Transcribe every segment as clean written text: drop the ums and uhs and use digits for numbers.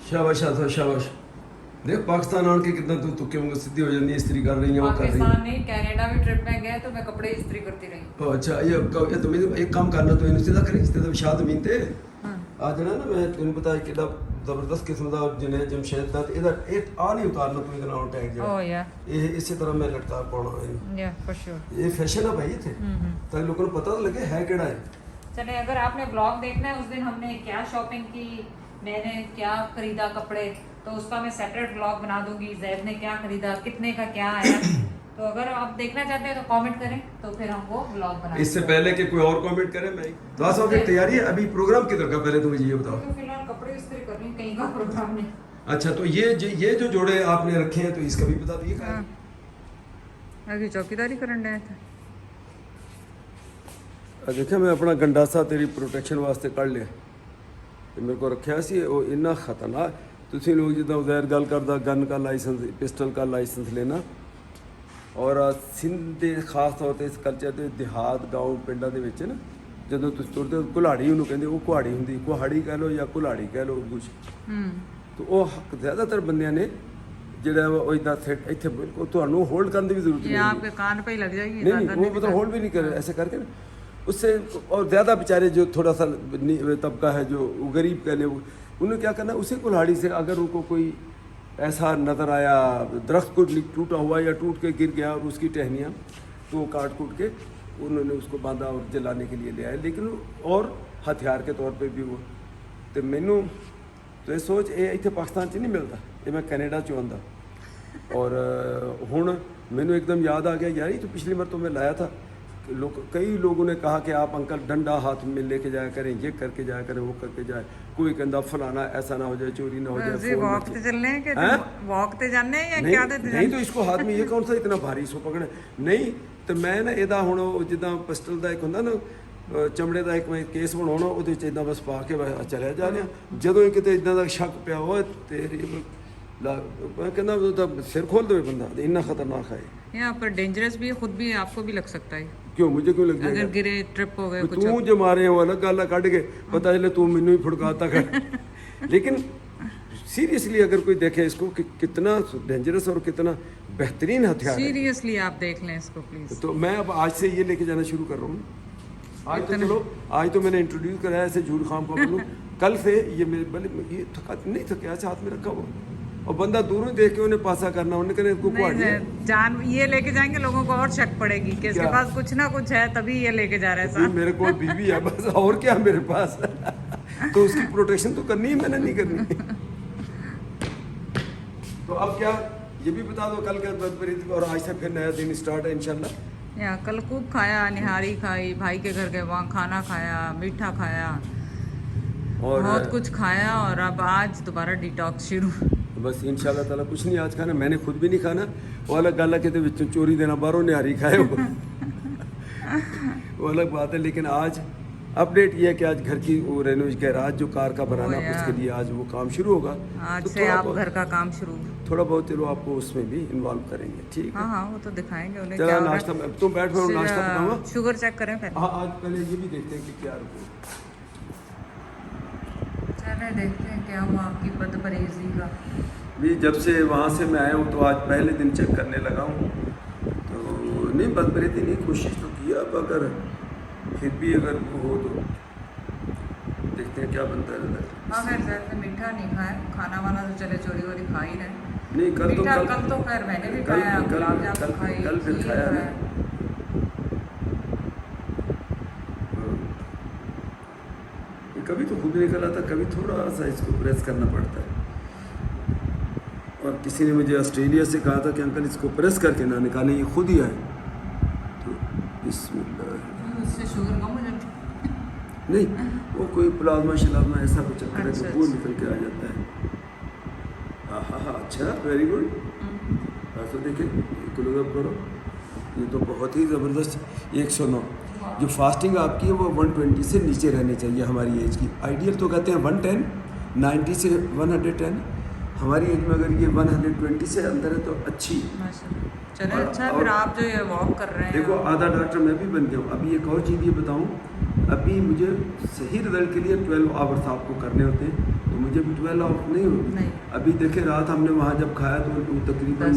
शाबाश शाबाश शाबाश। देख पाकिस्तान आन के कितना तू तुक्के मुंगे सीधी हो जाती है, इस्त्री कर रही है, वो कर रही पाकिस्तान है। नहीं, कनाडा भी ट्रिप में गए तो मैं कपड़े इस्त्री करती रही। अच्छा ये तुम एक काम करना, तो इन्हें सीधा करें इसते तो शाद मीनते हाँ। आज ना मैं तुम्हें पता है कितना जबरदस्त किस्म का जिन्हें जमशेद दा इधर एक आ नहीं उतारना तू इधर ऑन टैग ओह या ये इसी तरह मैं लटका पाना है। या फॉर श्योर। ये फैशन है भाई थे, ताकि लोगों को पता तो लगे है केड़ा है। चले, अगर आपने ब्लॉग देखना है उस दिन हमने क्या शॉपिंग की, मैंने क्या खरीदा कपड़े, तो उसका मैं सेपरेट ब्लॉग बना दूंगी। जैद ने क्या खरीदा, कितने का क्या आया। तो अगर आप देखना चाहते हैं तो कमेंट करें, तो फिर हम वो ब्लॉग बनाएंगे। इससे पहले कि कोई और कमेंट करे, मैं तो साहब की तैयारी है अभी प्रोग्राम किधर का, पहले तो मुझे ये बताओ। तो फिलहाल कपड़े इस्त्री कर रही हूं, कहीं का प्रोग्राम नहीं। अच्छा तो ये जो जोड़े आपने रखे हैं तो इसका भी बता दिए हाँ। अभी चौकीदारी करने गए थे। देखिए मैं अपना गंडासा तेरी प्रोटेक्शन वास्ते कर लिया ते मेरे को रखा सी वो इन्ना खतरनाक। तुसी लोग जिदा उजैर गल करदा गन का लाइसेंस, पिस्टल का लाइसेंस लेना, और सिंध ਦੇ ਖਾਸ ਤੌਰ ਤੇ ਇਸ ਕਲਚਰ ਦੇ ਦਿਹਾਤ ਗਾਉਂ ਪਿੰਡਾਂ ਦੇ ਵਿੱਚ ਨਾ ਜਦੋਂ ਤੁਸੀਂ ਤੁਰਦੇ ਹੋ ਕੁਹਾੜੀ ਉਹਨੂੰ ਕਹਿੰਦੇ, ਉਹ ਕੁਹਾੜੀ ਹੁੰਦੀ, ਕੁਹਾੜੀ ਕਹਿ ਲਓ ਜਾਂ ਕੁਹਾੜੀ ਕਹਿ ਲਓ ਕੁਛ। तो ਉਹ ਜ਼ਿਆਦਾਤਰ ਬੰਦਿਆਂ ਨੇ ਜਿਹੜਾ ਉਹ ਇਦਾਂ ਇੱਥੇ ਬਿਲਕੁਲ ਤੁਹਾਨੂੰ ਹੋਲਡ ਕਰਨ ਦੀ ਵੀ ਜ਼ਰੂਰਤ ये नहीं है। आपके कान पे ही लग जाएगी। नहीं ज़्यादा वो मतलब होल्ड भी नहीं करे ऐसे करके ना उससे। और ज़्यादा बेचारे जो थोड़ा सा तबका है जो गरीब कह ले, उन्हें क्या करना, उसी कुल्हाड़ी से अगर उनको कोई ऐसा नज़र आया दरख्त को टूटा हुआ या टूट के गिर गया और उसकी टहनियाँ, तो काट कूट के उन्होंने उसको बांधा और जलाने के लिए ले आए। लेकिन और हथियार के तौर पे भी वो तो मैनू तो ये सोच ये इतने पाकिस्तान च नहीं मिलता, ये मैं कनाडा च आंदा। और हुण मैनू एकदम याद आ गया यार, ये तो पिछली बार तो मैं लाया था। कई लोगों ने कहा कि आप अंकल डंडा हाथ में लेके जाया करें, ये करके जाया करें, वो करके जाए। कोई कहता फलाना ऐसा ना हो जाए, चोरी ना हो जाए, जी, फोन ना वॉक चले। ते चलने हैं कि हैं? वॉक ते जाने हैं या नहीं क्या देते नहीं तो इसको हाथ में ये कौन सा इतना भारी इसको पकड़े नहीं। तो मैं ना ਇਹਦਾ ਹੁਣ ਜਿੱਦਾਂ ਪਿਸਟਲ ਦਾ ਇੱਕ ਹੁੰਦਾ ਨਾ ਚਮੜੇ ਦਾ ਇੱਕ ਮੈਂ ਕੇਸ ਬਣਾਉਣਾ, ਉਹਦੇ ਵਿੱਚ ਇਦਾਂ ਬਸ ਪਾ ਕੇ ਚਲਿਆ ਜਾ ਰਿਹਾ। ਜਦੋਂ ਹੀ ਕਿਤੇ ਇਦਾਂ ਦਾ ਸ਼ੱਕ ਪਿਆ ਹੋਏ ਤੇਰੀ मैं कहना वो तो सिर खोल दे बंदा, इतना खतरनाक है। यहाँ पर डेंजरस भी है, खुद भी आपको भी लग सकता है। क्यों मुझे क्यों लग जाएगा? अगर गिरे ट्रिप हो गए कुछ तू जो मारे हो अलग गल कट के पता चले तू मैनू ही फुड़काता कर। लेकिन सीरियसली अगर कोई देखे इसको कि कितना डेंजरस और कितना बेहतरीन हथियार है, सीरियसली आप देख लें इसको प्लीज। तो मैं अब आज से ये लेके जाना शुरू कर रहा हूँ। आज तो चलो आज तो मैंने इंट्रोड्यूस कराया ऐसे झूठ खाम का बोलूं, कल से ये मेरे भले ये थका नहीं थके ऐसे हाथ में रखा हुआ और बंदा दूरों देख के उन्हें पासा करना, उन्हें कहने को नहीं, जान ये लेके जाएंगे लोगों को और शक पड़ेगी कि इसके क्या? पास कुछ ना कुछ है, तभी ये लेके जा रहा है साथ। मेरे को बीवी है बस, और क्या मेरे पास तो उसकी प्रोटेक्शन तो करनी है, मैंने नहीं करनी। तो अब क्या ये भी बता दो कल का बदबरीत, और आज से फिर नया दिन स्टार्ट है इंशाल्लाह। यहाँ कल खूब खाया, निहारी खाई, भाई के घर गए, वहाँ खाना खाया, मीठा खाया, और बहुत कुछ खाया, और अब आज दोबारा डिटॉक्स शुरू। बस इंशाल्लाह ताला कुछ नहीं आज खाना, मैंने खुद भी नहीं खाना। वो अलग गल है कि विचों चोरी देना बाहरों निहारी खाए वो अलग बात है। लेकिन आज अपडेट ये है कि आज घर की वो रेनोवेशन गैराज जो कार का बनाना, उसके लिए आज वो काम शुरू होगा। आज तो से आप घर का काम शुरू। थोड़ा बहुत चलो आपको उसमें भी इन्वॉल्व करेंगे, ठीक है? हाँ हाँ वो तो दिखाएंगे उन्हें चलो क्या हो रहा है। नाश्ता तुम बैठ रहो, नाश्ता बताऊंगा। शुगर चेक करें पहले। हाँ आज पहले ये भी देखते हैं कि क्या रुको। चले देखते हैं क्या हुआ आपकी बदपरहेजी का। भी जब से वहाँ से मैं आया हूँ तो आज पहले दिन चेक करने लगा हूँ, तो नहीं बदपरहेजी नहीं, कोशिश तो किया। अब अगर फिर भी अगर वो हो तो देखते हैं क्या बनता है। हाँ खैर जैद ने मीठा नहीं खाया, खाना वाना तो चले चोरी वोरी खा ही रहे। नहीं कल तो मीठा कल तो खैर मैंने भी खाया, गुलाब जामुन खाई, कल फिर खीर खाया ना। ये कभी तो खुद निकल आता, कभी थोड़ा सा इसको प्रेस करना पड़ता है। और किसी ने मुझे ऑस्ट्रेलिया से कहा था कि अंकल इसको प्रेस करके ना निकालें, ये खुद ही आए। तो बिस्मिल्लाह, उससे शुगर कम हो जाती नहीं वो कोई प्लाज्मा शलाज्मा ऐसा कुछ चक्कर है अच्छा, जो वो निकल के आ जाता है। हाँ हाँ हाँ अच्छा वेरी गुड। तो देखिए क्लोजअप करो, ये तो बहुत ही ज़बरदस्त। 109 जो फास्टिंग आपकी है वो 120 से नीचे रहनी चाहिए हमारी एज की। आइडियल तो कहते हैं 110, 90 से 110। हमारी एज में अगर ये 120 से अंदर है तो अच्छी। माशाल्लाह। चले और- अच्छा है, और- फिर आप जो ये वॉक कर रहे हैं देखो आधा डॉक्टर मैं भी बन गया हूँ। अभी एक और चीज़ ये बताऊँ, अभी मुझे सही रिजल्ट के लिए 12 आवर्स आपको करने होते हैं। तो तो मुझे भी 12 आउट नहीं हो। नहीं। अभी देखे रात हमने वहाँ जब खाया तो वो तकरीबन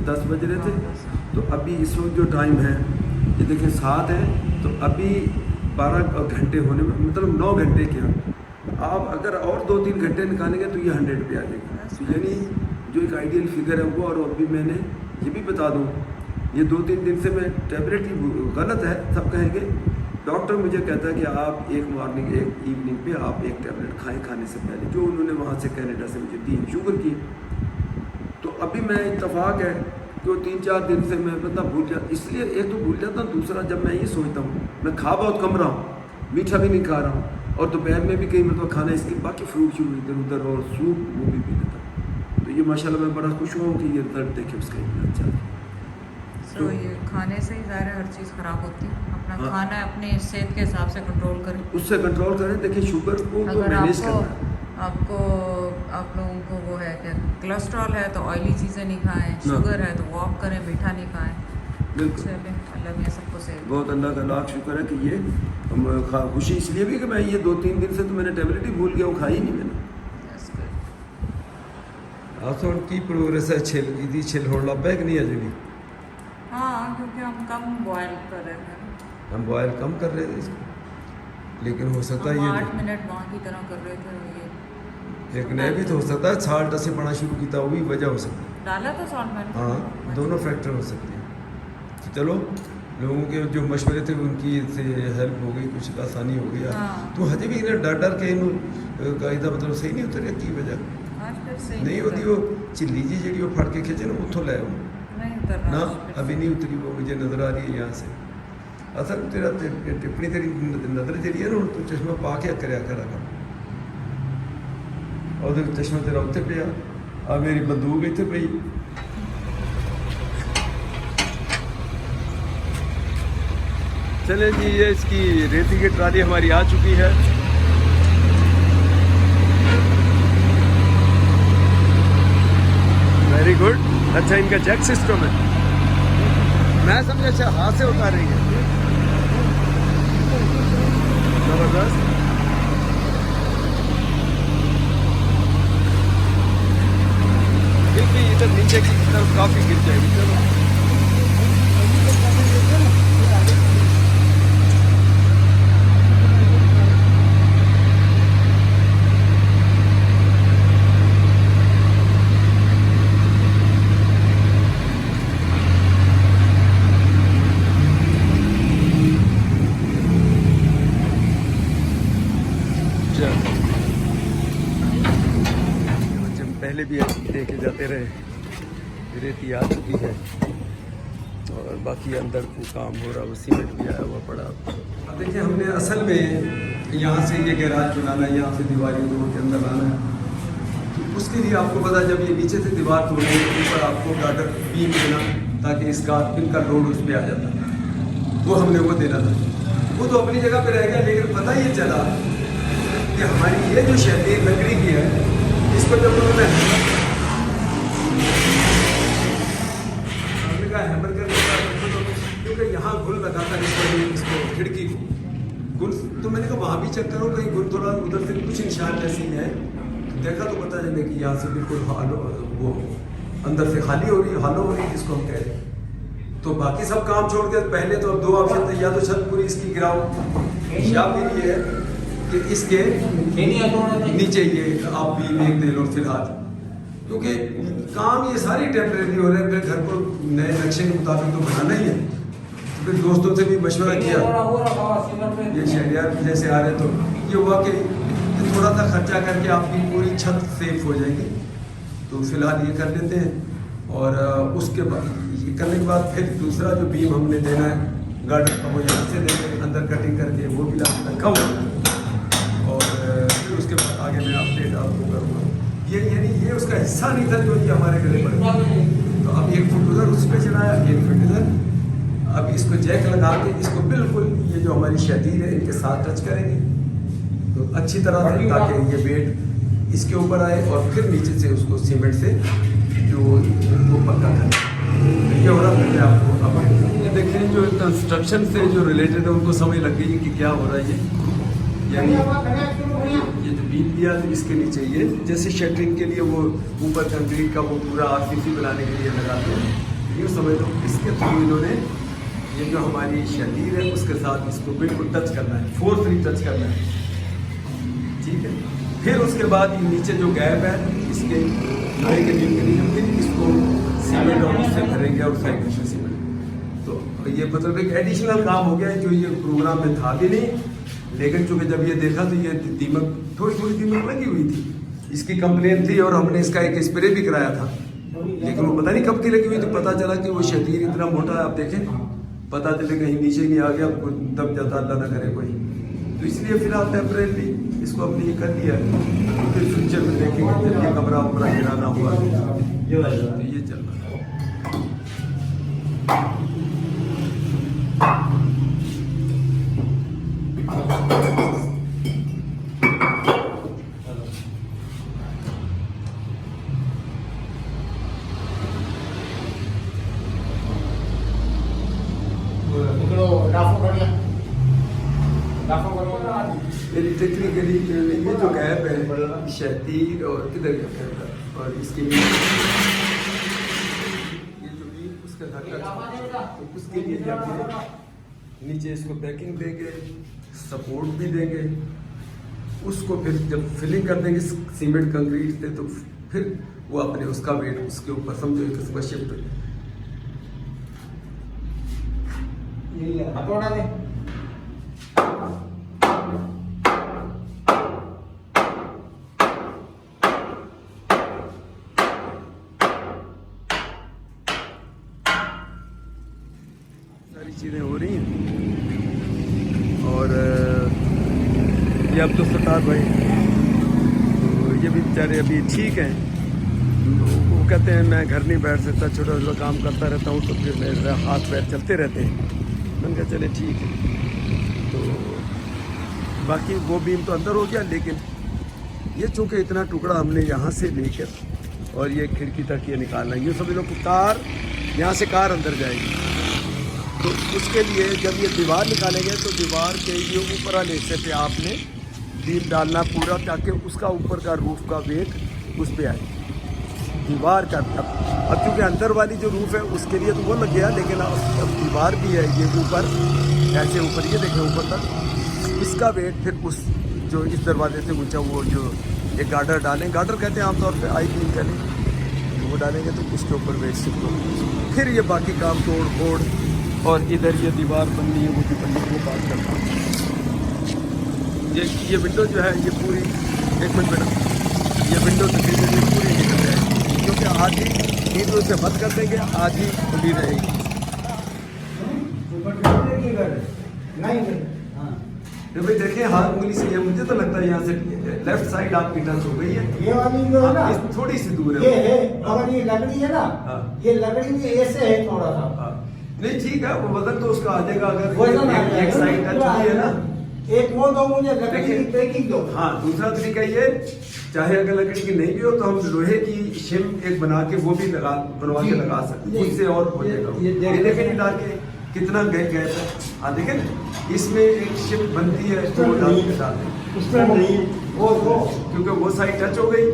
10 बज रहे थे। तो अभी इस वक्त जो टाइम है ये देखिए 7 है, तो अभी 12 घंटे होने में मतलब 9 घंटे क्या, आप अगर और 2-3 घंटे निकालेंगे तो ये 100 पे आ जाएगा। तो यानी जो एक आइडियल फिगर है वो। और अभी मैंने ये भी बता दूँ, ये 2-3 दिन से मैं टैबलेट ही गलत है, सब कहेंगे। डॉक्टर मुझे कहता है कि आप एक मॉर्निंग एक इवनिंग पे आप एक टैबलेट खाएं खाने से पहले, जो उन्होंने वहाँ से कनाडा से मुझे दी शुगर की। तो अभी मैं इत्तफाक है कि वो 3-4 दिन से मैं मतलब भूल जाता, इसलिए एक तो भूल जाता हूँ, दूसरा जब मैं ये सोचता हूँ मैं खा बहुत कम रहा हूँ, मीठा भी नहीं खा रहा हूँ, और दोपहर में भी कहीं मतलब खाना इसके बाकी फ्रूट शूट इधर उधर और सूप वो भी पी लेता हूँ। तो ये माशाल्लाह मैं बड़ा खुश हुआ हूँ कि ये रिजल्ट देखे उसका इतना अच्छा है। तो ये खाने से ही ज़ाहिर है हर चीज़ ख़राब होती है। अपना हाँ। खाना है, अपने सेहत के हिसाब से कंट्रोल करें। उससे कंट्रोल करें। देखिए शुगर को अगर मैनेज करना है। आप लोगों को वो है कि कोलेस्ट्रॉल है तो ऑयली चीज़ें नहीं खाएं, शुगर है तो वॉक करें, मीठा नहीं खाएं। बिल्कुल। चलें, अल्लाह मियाँ सबको सेहत। बहुत अल्लाह का लाख शुक्र है कि ये खुशी इसलिए भी कि मैं ये 2-3 दिन से तो मैंने टैबलेट ही भूल गया हूँ, खाई नहीं मैंने। आप तो की प्रोग्रेस है छिल होड़ लग है कि नहीं अजय भी? हाँ, क्योंकि हम कम बॉयल कर रहे थे। हम बॉयल कम कर रहे थे इसको, लेकिन हो सकता है हम ये 8 मिनट वहाँ की तरह कर रहे थे। ये लेकिन ये भी तो हो सकता है साल्ट से पढ़ना शुरू किया, वो भी वजह हो सकती है। डाला तो सॉल्ट मैंने। हाँ, दोनों फैक्टर हो सकते हैं। तो चलो, लोगों के जो मशवरे थे उनकी से हेल्प हो गई, कुछ आसानी हो गई। हाँ। तो हजे भी इन्हें डर डर के इन कायदा मतलब सही नहीं उतरे की वजह आज फिर सही नहीं होती। वो चिल्ली जी जी वो फड़ के खींचे ना उतो ले नहीं उतर रहा ना, आज फिर अभी नहीं उतरी, वो मुझे नज़र आ रही है यहाँ से। असल तेरा टिप्पणी तेरी नज़र जी है ना, तू चश्मा पा के करया करा कर, और चश्मा तेरा उत्ते पे आ मेरी बंदूक इतने पई। चले जी, ये इसकी रेती की ट्राली हमारी आ चुकी है। Very good. अच्छा, इनका जैक सिस्टम है। मैं समझा अच्छा हाथ से उतारेंगे। जबरदस्त। फिर भी इधर नीचे की तरफ काफी गिर जाएगी। चलो पहले भी देखे जाते रहे, रेती आ चुकी है और बाकी अंदर को काम हो रहा, वो सीमेंट भी आया हुआ पड़ा। अब देखिए, हमने असल में यहाँ से ये गैराज बनाना है, यहाँ से दीवारें तोड़ के अंदर लाना है। तो उसके लिए आपको पता, जब ये नीचे से दीवार तोड़ने के ऊपर आपको गार्डर बीम देना, ताकि इसका इनका लोड उस पर आ जाता है, वो हमने वो देना था। वो तो अपनी जगह पे रह गया, लेकिन पता ये चला कि हमारी ये जो शैली लकड़ी की है, इसको जब उन्होंने हैमर कर दिया, क्योंकि यहाँ गुल लगा था इसको खिड़की को गुल, तो मैंने कहा वहाँ भी चेक करो कहीं गुल थोड़ा उधर से कुछ निशान जैसी है। तो देखा तो पता चले कि यहाँ से बिल्कुल हालो, वो अंदर से खाली हो रही है, हालो हो रही है, जिसको हम कह रहे हैं। तो बाकी सब काम छोड़ के पहले तो अब 2 ऑप्शन थे, या तो छत पूरी इसकी गिराओ, या फिर ये है कि इसके नीचे ये आप भी एक दे लो फिलहाल, क्योंकि काम ये सारी टेम्परेरी हो रहे हैं। फिर घर को नए नक्शे के मुताबिक तो बनाना ही है। तो फिर दोस्तों से भी मशवरा किया, ये शहरियार जैसे आ रहे, तो ये हुआ कि थोड़ा सा खर्चा करके आपकी पूरी छत सेफ हो जाएगी। तो फिलहाल ये कर लेते हैं, और उसके बाद ये करने के बाद फिर दूसरा जो बीम हमने देना है गार्डन का, वो यहाँ से देंगे अंदर कटिंग करके, वो भी रखा हुआ है। और फिर उसके बाद आगे मैं अपडेट आपको करूँगा। ये यानी ये उसका हिस्सा नहीं था जो ये हमारे गले पर। तो अब 1 फुट उधर उस पर चलाया, 1 फुट इधर। अब इसको जैक लगा के इसको बिल्कुल ये जो हमारी शतीर है इनके साथ टच करेंगे, तो अच्छी तरह से, ताकि ये बेड इसके ऊपर आए, और फिर नीचे से उसको सीमेंट से जो वो पक्का करें। ये हो रहा है। मैं आपको अब ये देखें, जो कंस्ट्रक्शन से जो रिलेटेड है उनको समझ लग गई कि क्या हो रहा है। यानी ये जो बीम दिया तो इसके नीचे ये जैसे शटरिंग के लिए वो ऊपर कंक्रीट का वो पूरा आरसीसी बनाने के लिए लगाते हैं, यूँ समझ लो इसके थ्रू इन्होंने ये जो हमारी शतीर है उसके साथ इसको बिल्कुल टच करना है, फोर्सफुली टच करना है, ठीक है। फिर उसके बाद ये नीचे जो गैप है इसके लोहे के बीम के नीचे फिर इसको सीमेंट और उससे भरेंगे और साइड से सीमेंट। तो ये मतलब एक एडिशनल काम हो गया है जो ये प्रोग्राम में था भी नहीं, लेकिन चूंकि जब ये देखा तो ये दीमक थोड़ी थोड़ी दीमक लगी हुई थी, इसकी कंप्लेन थी और हमने इसका एक स्प्रे भी कराया था, लेकिन वो पता नहीं कब की लगी हुई। तो पता चला कि वो शतीर इतना मोटा है, आप देखें पता चले कहीं नीचे नहीं आ गया, दब जाता अल्लाह ना करे कोई। तो इसलिए फिलहाल टेम्परेरी इसको हमने ये कर लिया है, फिर फ्यूचर में देखेंगे जब ये कमरा वमरा गिराना हुआ तो ये चल रहा है। टेक्निकली ये जो गैप है शतीर और किधर गया और इसके लिए ये जो भी उसका धक्का तो उसके लिए जाके नीचे इसको पैकिंग देंगे, सपोर्ट भी देंगे, उसको फिर जब फिलिंग कर देंगे सीमेंट कंक्रीट से तो फिर वो अपने उसका वेट उसके ऊपर समझो एक उसका शिफ्ट हो जाए। सारी चीज़ें हो रही हैं और ये अब तो सतार भाई तो ये भी बेचारे अभी ठीक हैं, वो कहते हैं मैं घर नहीं बैठ सकता, छोटा छोटा काम करता रहता हूँ तो फिर मेरे हाथ पैर चलते रहते हैं। मैंने कहा चले ठीक है। तो बाकी वो बीम तो अंदर हो गया, लेकिन ये चूँकि इतना टुकड़ा हमने यहाँ से लेकर और ये खिड़की तक ये निकालना, ये सभी लोग कार यहाँ से कार अंदर जाएगी, तो उसके लिए जब ये दीवार निकालेंगे तो दीवार के ये ऊपर वाले हिस्से पे आपने बीम डालना पूरा, ताकि उसका ऊपर का रूफ का वेट उस पर आए दीवार का। अब क्योंकि अंदर वाली जो रूफ है उसके लिए तो वो लग गया, लेकिन अब दीवार भी है ये ऊपर ऐसे ऊपर ये देखें ऊपर तक, इसका वेट फिर उस जो इस दरवाजे से ऊंचा वो जो एक गार्डर डालें, गार्डर कहते हैं आमतौर पे आई बीम करें, वो डालेंगे तो उसके ऊपर वेट शिफ्ट होगा। फिर ये बाकी काम तोड़ फोड़ और इधर ये दीवार बननी है वो भी बननी है, वो बात करता हूँ। ये विंडो जो है ये पूरी एक मिनट ये विंडो तकरीबन ये पूरी निकल जाएगी, क्योंकि आधी ईंटों से बंद कर देंगे, आधी खुली रहेगी। तो भाई देखिए हाथ उंगली से, मुझे तो लगता है यहाँ से लेफ्ट साइड आपकी टच हो गई है, ये वाली जो है ना थोड़ी सी दूर है, ये है अगर ये लकड़ी है ना, ये लकड़ी भी ऐसे है थोड़ा सा, नहीं ठीक है वो वजन तो उसका आ जाएगा। अगर वजन एक साइड टच हुई है ना, एक वो दो मुझे लकड़ी की पैकिंग दो। हाँ दूसरा तरीका ये, चाहे अगर लकड़ी की नहीं भी हो तो हम लोहे की शिम एक बना के वो भी बनवा के लगा सकते हैं, उससे और हो जाएगा। ये देखें नहीं डाल के कितना गैप है, हाँ देखें ना इसमें एक शिम बनती है तो वो डाल के डाल दें वो क्योंकि वो साइड टच हो गई।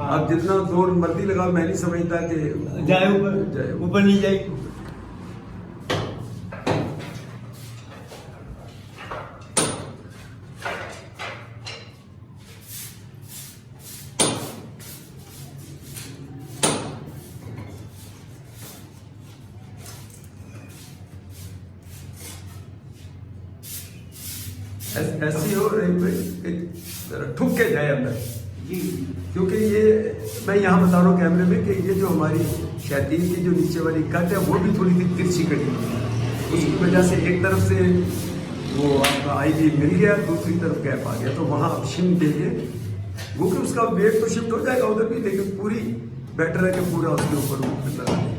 अब जितना जोर मर्जी लगाओ, मैं नहीं समझता कि जाए ऊपर नहीं जाएगी। ऐसी हो रही ठुक के जाए अंदर, क्योंकि ये मैं यहाँ बता रहा हूँ कैमरे में कि ये जो हमारी शैतीन की जो नीचे वाली कट है वो भी थोड़ी सी तिरछी कटी है, उसकी वजह से एक तरफ से वो आपका आई बीम मिल गया, दूसरी तरफ गैप आ गया, तो वहाँ आप शिम देंगे वो कि उसका वेट तो शिफ्ट हो जाएगा उधर भी, लेकिन पूरी बेटर है कि पूरा उसके ऊपर लगा दें।